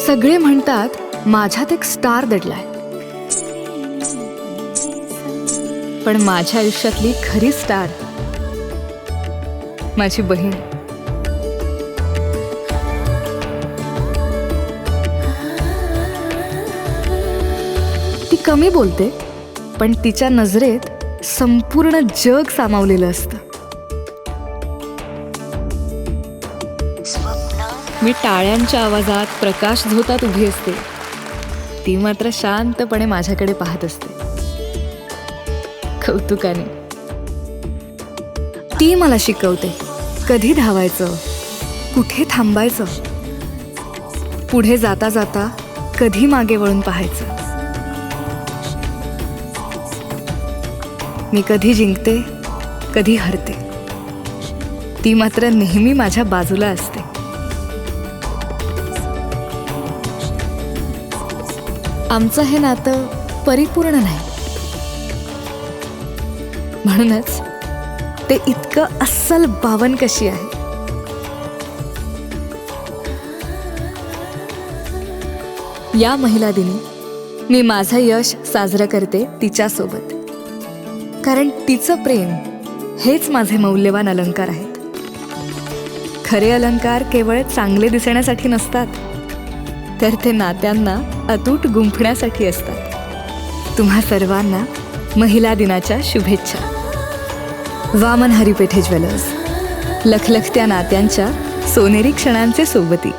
सगळे म्हणतात माझ्यात एक स्टार दडलाय, पण माझ्या आयुष्यातली खरी स्टार माझी बहीण. ती कमी बोलते, पण तिच्या नजरेत संपूर्ण जग सामावलेलं असतं. मी टाळ्यांच्या आवाजात, प्रकाश झोतात उभी असते, ती मात्र शांतपणे माझ्याकडे पाहत असते, कौतुकाने. ती मला शिकवते कधी धावायचं, कुठे थांबायचं, पुढे जाता जाता कधी मागे वळून पाहायचं. मी कधी जिंकते, कधी हरते, ती मात्र नेहमी माझ्या बाजूला असते. आमचं हे नातं परिपूर्ण नाही, म्हणूनच ते इतकं अस्सल बावन कशी आहे. या महिला दिनी मी माझं यश साजरं करते तिच्यासोबत, कारण तिचं प्रेम हेच माझे मौल्यवान अलंकार आहेत. खरे अलंकार केवळ चांगले दिसण्यासाठी नसतात, तर ते नात्यांना अतूट गुंफण्यासाठी असतात. तुम्हा सर्वांना महिला दिनाच्या शुभेच्छा. वामन हरिपेठे ज्वेलर्स, लखलखत्या नात्यांच्या सोनेरी क्षणांचे सोबती.